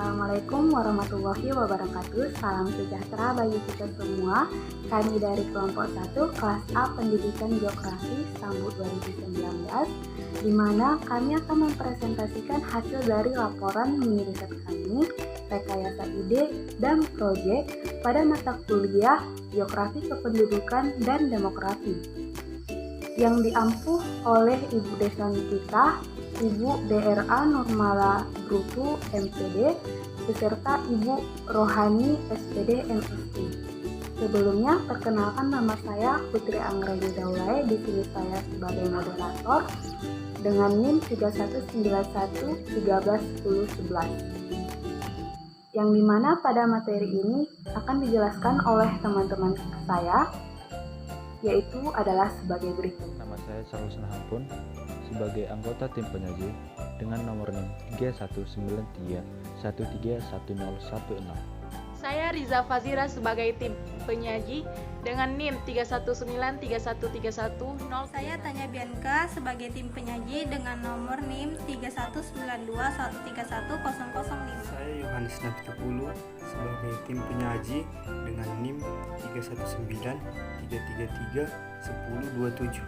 Assalamualaikum warahmatullahi wabarakatuh. Salam sejahtera bagi kita semua. Kami dari kelompok 1 kelas A Pendidikan Geografi Sambut 2019, di mana kami akan mempresentasikan hasil dari laporan mini riset kami, rekayasa ide dan proyek pada mata kuliah Geografi Kependudukan dan Demografi yang diampuh oleh Ibu Desan kita, Ibu DRA Nurmala Brutu MPD, beserta Ibu Rohani SPD MSI. Sebelumnya, perkenalkan nama saya Putri Anggraini Daulay. Di sini saya sebagai moderator dengan NIM 3191131011. Yang dimana pada materi ini akan dijelaskan oleh teman-teman saya, yaitu adalah sebagai berikut. Nama saya Sarul Hampun sebagai anggota tim penyaji dengan nomor NIM 3193131016. Saya Riza Fazira sebagai tim penyaji dengan NIM 319313110. Saya Tanya Bianca sebagai tim penyaji dengan nomor NIM 31921311005. Saya Yohanes Nafitupulu sebagai tim penyaji dengan NIM 31933311027.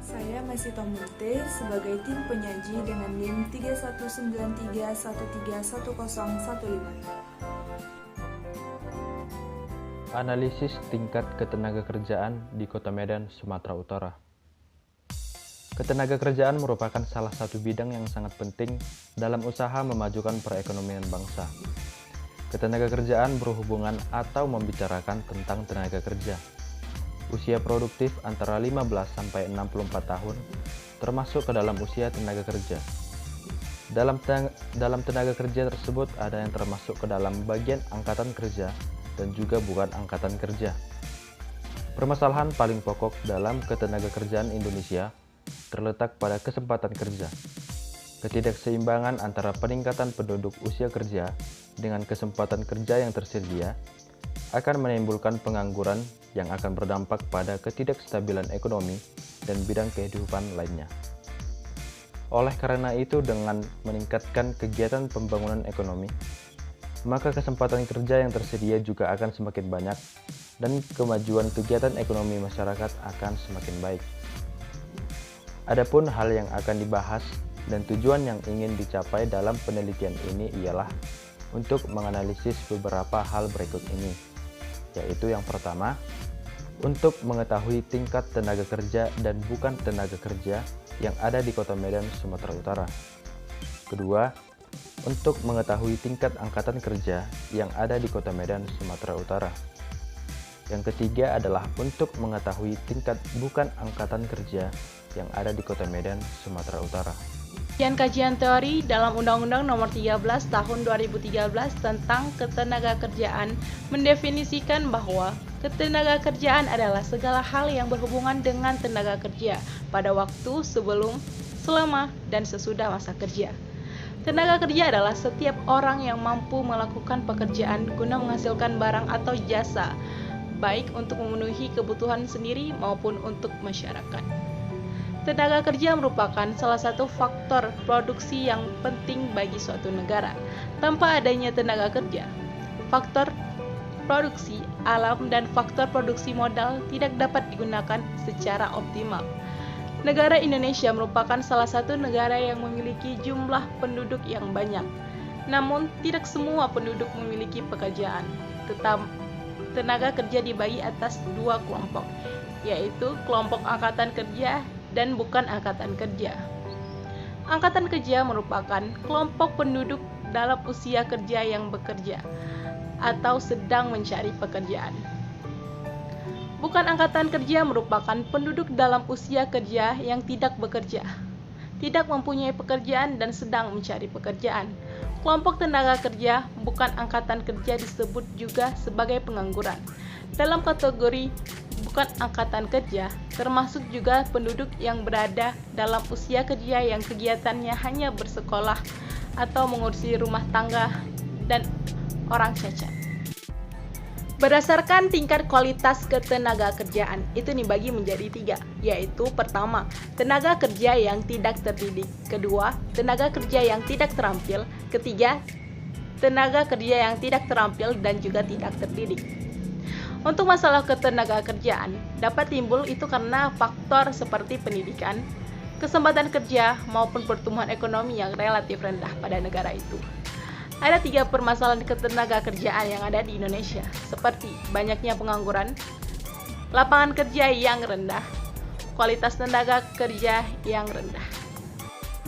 Saya Masita Murte sebagai tim penyaji dengan NIM 31931311015. Analisis tingkat ketenagakerjaan di Kota Medan, Sumatera Utara. Ketenagakerjaan merupakan salah satu bidang yang sangat penting dalam usaha memajukan perekonomian bangsa. Ketenagakerjaan berhubungan atau membicarakan tentang tenaga kerja. Usia produktif antara 15 sampai 64 tahun termasuk ke dalam usia tenaga kerja. Dalam tenaga kerja tersebut ada yang termasuk ke dalam bagian angkatan kerja dan juga bukan angkatan kerja. Permasalahan paling pokok dalam ketenagakerjaan Indonesia terletak pada kesempatan kerja. Ketidakseimbangan antara peningkatan penduduk usia kerja dengan kesempatan kerja yang tersedia akan menimbulkan pengangguran yang akan berdampak pada ketidakstabilan ekonomi dan bidang kehidupan lainnya. Oleh karena itu, dengan meningkatkan kegiatan pembangunan ekonomi, maka kesempatan kerja yang tersedia juga akan semakin banyak dan kemajuan kegiatan ekonomi masyarakat akan semakin baik. Adapun hal yang akan dibahas dan tujuan yang ingin dicapai dalam penelitian ini ialah untuk menganalisis beberapa hal berikut ini, yaitu yang pertama, untuk mengetahui tingkat tenaga kerja dan bukan tenaga kerja yang ada di Kota Medan, Sumatera Utara. Kedua, untuk mengetahui tingkat angkatan kerja yang ada di Kota Medan, Sumatera Utara. Yang ketiga adalah untuk mengetahui tingkat bukan angkatan kerja yang ada di Kota Medan, Sumatera Utara. Kajian teori dalam Undang-Undang Nomor 13 Tahun 2013 tentang Ketenagakerjaan mendefinisikan bahwa ketenagakerjaan adalah segala hal yang berhubungan dengan tenaga kerja pada waktu sebelum, selama, dan sesudah masa kerja. Tenaga kerja adalah setiap orang yang mampu melakukan pekerjaan guna menghasilkan barang atau jasa, baik untuk memenuhi kebutuhan sendiri maupun untuk masyarakat. Tenaga kerja merupakan salah satu faktor produksi yang penting bagi suatu negara. Tanpa adanya tenaga kerja, faktor produksi alam dan faktor produksi modal tidak dapat digunakan secara optimal. Negara Indonesia merupakan salah satu negara yang memiliki jumlah penduduk yang banyak. Namun, tidak semua penduduk memiliki pekerjaan. Tenaga kerja dibagi atas dua kelompok, yaitu kelompok angkatan kerja dan bukan angkatan kerja. Angkatan kerja merupakan kelompok penduduk dalam usia kerja yang bekerja atau sedang mencari pekerjaan. Bukan angkatan kerja merupakan penduduk dalam usia kerja yang tidak bekerja, tidak mempunyai pekerjaan dan sedang mencari pekerjaan. Kelompok tenaga kerja bukan angkatan kerja disebut juga sebagai pengangguran. Dalam kategori bukan angkatan kerja, termasuk juga penduduk yang berada dalam usia kerja yang kegiatannya hanya bersekolah atau mengurusi rumah tangga dan orang cacat. Berdasarkan tingkat kualitas ketenagakerjaan, itu dibagi menjadi 3, yaitu pertama, tenaga kerja yang tidak terdidik, kedua, tenaga kerja yang tidak terampil, ketiga, tenaga kerja yang tidak terampil dan juga tidak terdidik. Untuk masalah ketenagakerjaan dapat timbul itu karena faktor seperti pendidikan, kesempatan kerja, maupun pertumbuhan ekonomi yang relatif rendah pada negara itu. Ada 3 permasalahan ketenagakerjaan yang ada di Indonesia, seperti banyaknya pengangguran, lapangan kerja yang rendah, kualitas tenaga kerja yang rendah.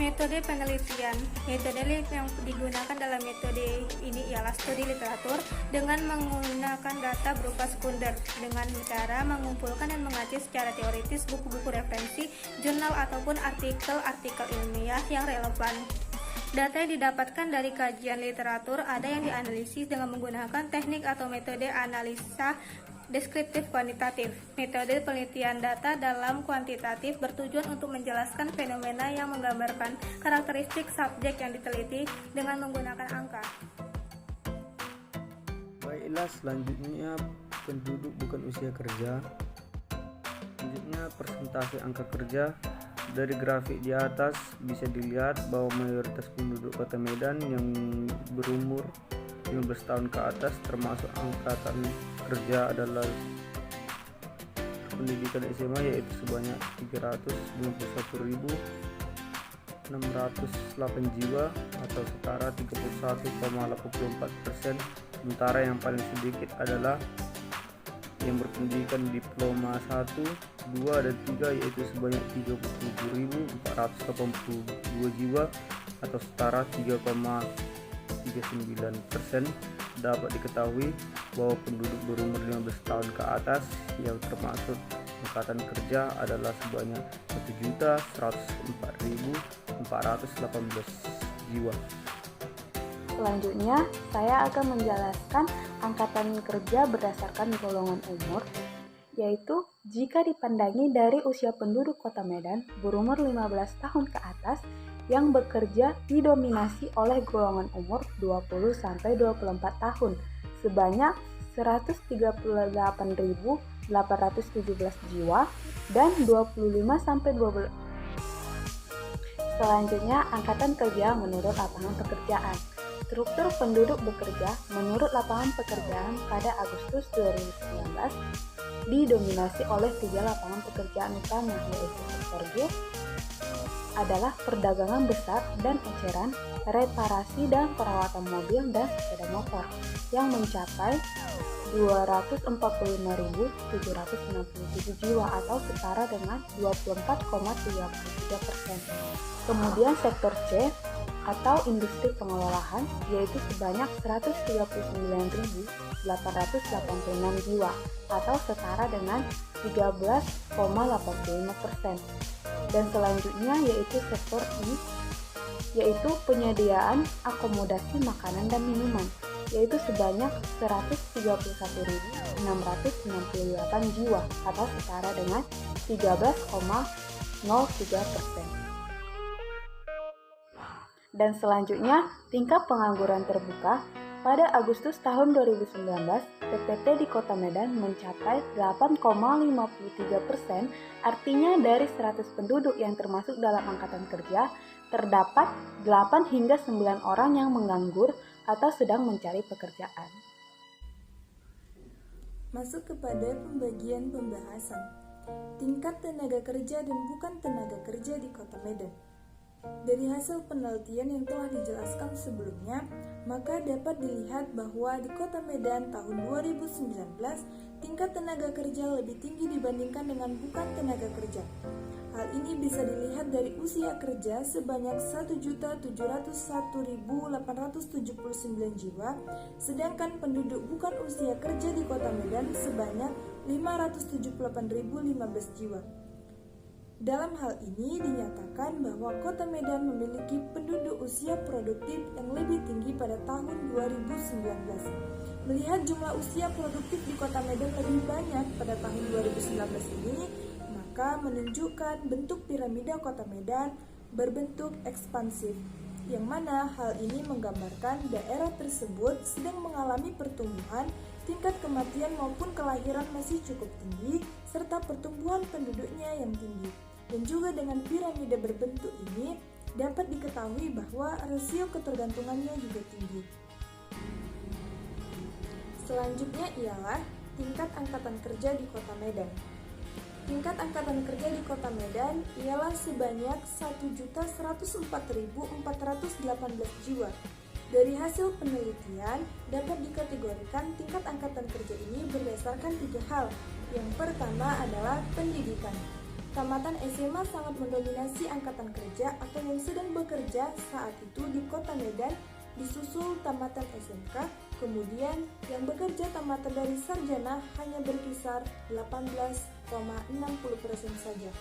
Metode penelitian. Metode yang digunakan dalam metode ini ialah studi literatur dengan menggunakan data berupa sekunder dengan cara mengumpulkan dan mengaji secara teoritis buku-buku referensi, jurnal ataupun artikel-artikel ilmiah yang relevan. Data yang didapatkan dari kajian literatur ada yang dianalisis dengan menggunakan teknik atau metode analisa deskriptif kuantitatif. Metode penelitian data dalam kuantitatif bertujuan untuk menjelaskan fenomena yang menggambarkan karakteristik subjek yang diteliti dengan menggunakan angka. Baiklah, selanjutnya penduduk bukan usia kerja. Selanjutnya persentase angka kerja. Dari grafik di atas bisa dilihat bahwa mayoritas penduduk Kota Medan yang berumur 15 tahun ke atas termasuk angkatan kerja adalah pendidikan SMA, yaitu sebanyak 391.608 jiwa atau setara 31,84%. Sementara yang paling sedikit adalah yang berpendidikan diploma 1, 2, dan 3 yaitu sebanyak 37.482 jiwa atau setara 3,39%. Dapat diketahui bahwa penduduk berumur 15 tahun ke atas yang termasuk angkatan kerja adalah sebanyak 1.104.418 jiwa. Selanjutnya, saya akan menjelaskan angkatan kerja berdasarkan golongan umur, yaitu jika dipandangi dari usia penduduk Kota Medan berumur 15 tahun ke atas yang bekerja didominasi oleh golongan umur 20-24 tahun sebanyak 138.817 jiwa dan 25-12. Selanjutnya, angkatan kerja menurut lapangan pekerjaan. Struktur penduduk bekerja menurut lapangan pekerjaan pada Agustus 2019 didominasi oleh 3 lapangan pekerjaan utama, yaitu sektor G adalah perdagangan besar dan eceran, reparasi dan perawatan mobil dan sepeda motor yang mencapai 245.767 jiwa atau setara dengan 24,33%. Kemudian sektor C atau industri pengolahan yaitu sebanyak 139.886 jiwa atau setara dengan 13,85%. Dan selanjutnya yaitu sektor I, yaitu penyediaan akomodasi makanan dan minuman, yaitu sebanyak 131.668 jiwa atau setara dengan 13,03%. Dan selanjutnya, tingkat pengangguran terbuka pada Agustus tahun 2019, TPT di Kota Medan mencapai 8,53%, artinya dari 100 penduduk yang termasuk dalam angkatan kerja, terdapat 8 hingga 9 orang yang menganggur atau sedang mencari pekerjaan. Masuk kepada pembagian pembahasan. Tingkat tenaga kerja dan bukan tenaga kerja di Kota Medan. Dari hasil penelitian yang telah dijelaskan sebelumnya, maka dapat dilihat bahwa di Kota Medan tahun 2019, tingkat tenaga kerja lebih tinggi dibandingkan dengan bukan tenaga kerja. Hal ini bisa dilihat dari usia kerja sebanyak 1.701.879 jiwa, sedangkan penduduk bukan usia kerja di Kota Medan sebanyak 578.015 jiwa. Dalam hal ini dinyatakan bahwa Kota Medan memiliki penduduk usia produktif yang lebih tinggi pada tahun 2019. Melihat jumlah usia produktif di Kota Medan lebih banyak pada tahun 2019 ini, maka menunjukkan bentuk piramida Kota Medan berbentuk ekspansif, yang mana hal ini menggambarkan daerah tersebut sedang mengalami pertumbuhan, tingkat kematian maupun kelahiran masih cukup tinggi, serta pertumbuhan penduduknya yang tinggi. Dan juga dengan piramida berbentuk ini dapat diketahui bahwa rasio ketergantungannya juga tinggi. Selanjutnya ialah tingkat angkatan kerja di Kota Medan. Tingkat angkatan kerja di Kota Medan ialah sebanyak 1.104.418 jiwa. Dari hasil penelitian, dapat dikategorikan tingkat angkatan kerja ini berdasarkan 3 hal. Yang pertama adalah pendidikan. Tamatan SMA sangat mendominasi angkatan kerja atau yang sedang bekerja saat itu di Kota Medan, disusul tamatan SMK, kemudian yang bekerja tamatan dari sarjana hanya berkisar 18,60% saja.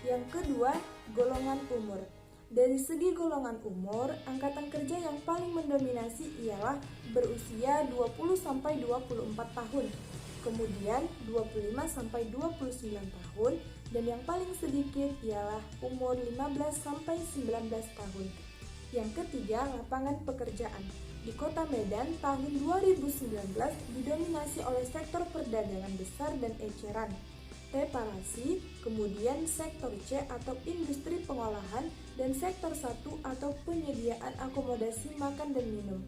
Yang kedua, golongan umur. Dari segi golongan umur, angkatan kerja yang paling mendominasi ialah berusia 20-24 tahun, kemudian 25-29 tahun, dan yang paling sedikit ialah umur 15-19 tahun. Yang ketiga, lapangan pekerjaan. Di Kota Medan tahun 2019 didominasi oleh sektor perdagangan besar dan eceran, reparasi, kemudian sektor C atau industri pengolahan, dan sektor 1 atau penyediaan akomodasi makan dan minum.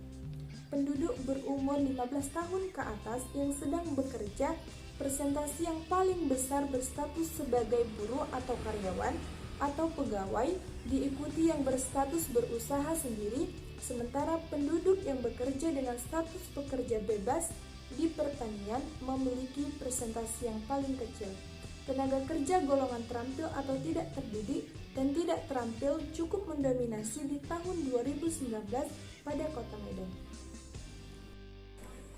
Penduduk berumur 15 tahun ke atas yang sedang bekerja, persentase yang paling besar berstatus sebagai buruh atau karyawan atau pegawai, diikuti yang berstatus berusaha sendiri, sementara penduduk yang bekerja dengan status pekerja bebas di pertanian memiliki persentase yang paling kecil. Tenaga kerja golongan terampil atau tidak terdidik dan tidak terampil cukup mendominasi di tahun 2019 pada Kota Medan.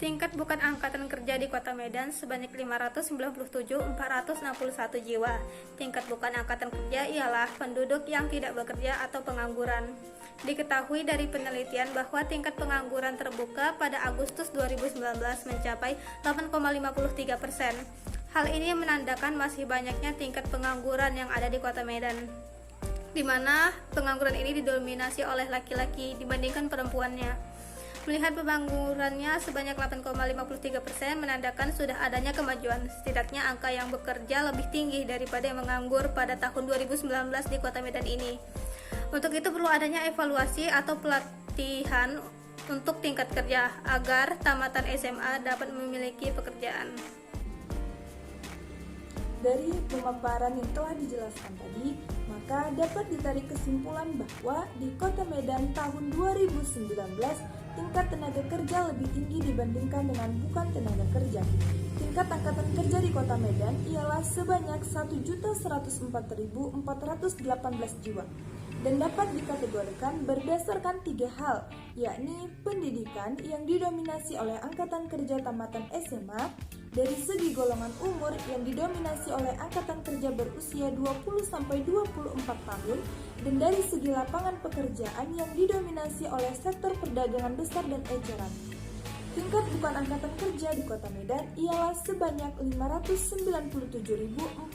Tingkat bukan angkatan kerja di Kota Medan sebanyak 597.461 jiwa. Tingkat bukan angkatan kerja ialah penduduk yang tidak bekerja atau pengangguran. Diketahui dari penelitian bahwa tingkat pengangguran terbuka pada Agustus 2019 mencapai 8,53%. Hal ini menandakan masih banyaknya tingkat pengangguran yang ada di Kota Medan, di mana pengangguran ini didominasi oleh laki-laki dibandingkan perempuannya. Melihat penganggurannya sebanyak 8,53% menandakan sudah adanya kemajuan. Setidaknya angka yang bekerja lebih tinggi daripada yang menganggur pada tahun 2019 di Kota Medan ini. Untuk itu perlu adanya evaluasi atau pelatihan untuk tingkat kerja agar tamatan SMA dapat memiliki pekerjaan. Dari pemaparan yang telah dijelaskan tadi, maka dapat ditarik kesimpulan bahwa di Kota Medan tahun 2019 tingkat tenaga kerja lebih tinggi dibandingkan dengan bukan tenaga kerja. Tingkat angkatan kerja di Kota Medan ialah sebanyak 1.104.418 jiwa dan dapat dikategorikan berdasarkan 3 hal, yakni pendidikan yang didominasi oleh angkatan kerja tamatan SMA, dari segi golongan umur yang didominasi oleh angkatan kerja berusia 20-24 tahun, dan dari segi lapangan pekerjaan yang didominasi oleh sektor perdagangan besar dan eceran. Tingkat bukan angkatan kerja di Kota Medan ialah sebanyak 597.461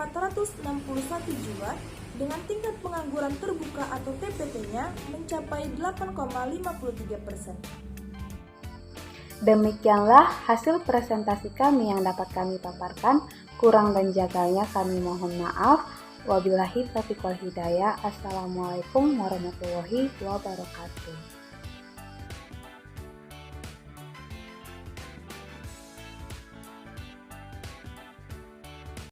jiwa dengan tingkat pengangguran terbuka atau TPT-nya mencapai 8,53%. Demikianlah hasil presentasi kami yang dapat kami paparkan. Kurang dan jaganya kami mohon maaf. Wabillahi taufiq wal hidayah. Assalamualaikum warahmatullahi wabarakatuh.